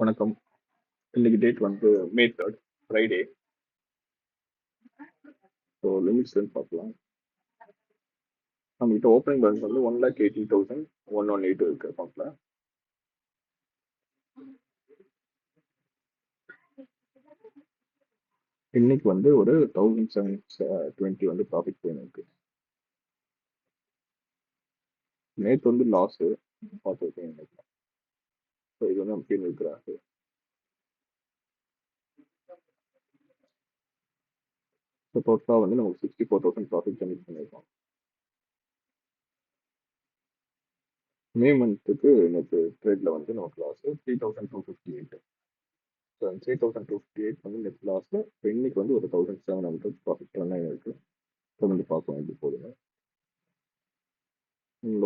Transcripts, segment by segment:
வணக்கம். இன்னைக்கு டேட் வந்து மே 3 ஃப்ரைடே. ஸோ லிமிட்ஸ் பார்க்கலாம். நம்மகிட்ட ஓப்பனிங் பேலன்ஸ் வந்து 1,18,118 இருக்கு அக்கௌண்ட்ல. இன்னைக்கு வந்து ஒரு 1,720 வந்து ப்ராஃபிட் போயிருக்கு. நேற்று வந்து லாஸ் பார்த்துருக்கேன் இன்னைக்கு. ஸோ இது வந்து நம்ம கீழே இருக்கிறாரு. ஸோ டோட்டலாக வந்து நமக்கு 64,000 ப்ராஃபிட் ஜெனரேட் பண்ணியிருக்கோம். மே மந்த்துக்கு நேற்று ட்ரேட்ல வந்து நமக்கு லாஸ் 3,258. ஸோ 3,258 வந்து நெட் லாஸ். இப்போ இன்னைக்கு வந்து ஒரு 1,700 ப்ராஃபிட் ரன் இருக்கு. தொடர்ந்து பார்க்கலாம் எப்படி போகுதுன்னு.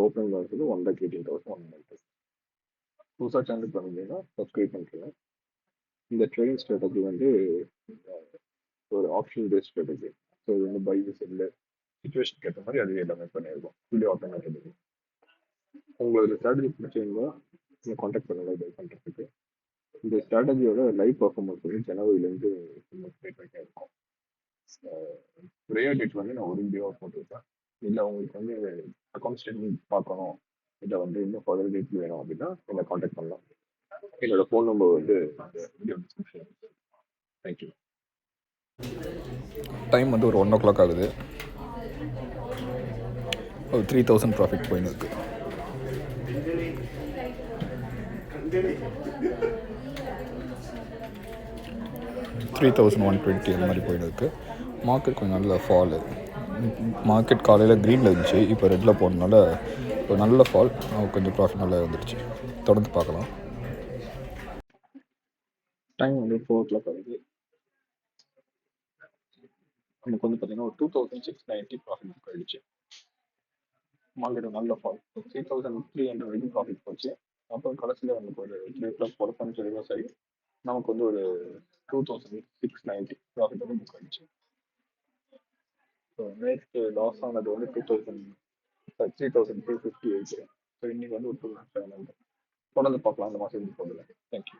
ஓப்பனிங் பேலன்ஸ் வந்து 1,18,190. புதுசாக சேனல் பண்ணிங்கன்னா சப்ஸ்கிரைப் பண்ணிக்கலாம். இந்த ட்ரேடிங் ஸ்ட்ராட்டஜி வந்து ஒரு ஆப்ஷன் பேஸ்ட் ஸ்ட்ராட்டஜி. ஸோ இது வந்து பை செல்லு சுச்சுவேஷனுக்கு ஏற்ற மாதிரி அது எல்லாமே பண்ணியிருக்கோம். Fully automatic. உங்களுக்கு ஸ்ட்ராட்டஜி பிடிச்சிருந்தா நீங்கள் காண்டாக்ட் பண்ணுங்க பை பண்ணுறதுக்கு. இந்த ஸ்ட்ராட்டஜியோட லைவ் பர்ஃபார்மன்ஸ் வந்து ஜனவரியிலேருந்து ட்ரேட் பண்ணிட்டே இருக்கும். ப்ரேயர் டேட் வந்து நான் ஒரு வீடியோவாக போட்டிருப்பேன். இல்லை உங்களுக்கு வந்து அக்கௌண்ட் ஸ்டேட்மெண்ட் பார்க்கணும், இல்லை வந்து இன்னும் ஃபர்தர் டேட் வேணும் அப்படின்னா என்னை காண்டாக்ட் பண்ணலாம். என்னோட ஃபோன் நம்பர் வந்து வீடியோ டிஸ்கிரிப்ஷன். தேங்க்யூ. டைம் வந்து ஒரு 1 o'clock ஆகுது. ஒரு 3,000 ப்ராஃபிட் போயின்னு இருக்கு. $3,120 அந்த மாதிரி போயின்னு இருக்கு. மார்க்கெட் கொஞ்சம் நல்ல ஃபாலு. மார்க்கெட் காலையில் க்ரீனில் இருந்துச்சு, இப்போ ரெட்டில் போனதுனால ஒரு நல்ல ஃபால். கொஞ்சம் ப்ராஃபிட் நல்லா வந்துடுச்சு. தொடர்ந்து பார்க்கலாம். டைம் வந்து 4 o'clock ஆகுது. நமக்கு வந்து பார்த்தீங்கன்னா ஒரு 2,690 ப்ராஃபிட் போயிடுச்சு. மார்க்கெட் நல்ல ஃபால். 3,300 வரைக்கும் ப்ராஃபிட் போச்சு. அப்புறம் கடைசியில் நமக்கு ஒரு 3 o'clock போல கொஞ்சம் ரிவர்ஸ் ஆகி நமக்கு வந்து ஒரு 2,690 ப்ராஃபிட் வந்து புக் ஆயிடுச்சு. ஸோ நேற்று லாஸ் ஆனது வந்து 3,258. ஸோ இன்னைக்கு வந்து ஒரு 2,700. தொடர்ந்து பார்க்கலாம் அந்த மாதம் எப்படி போகுது. தேங்க்யூ.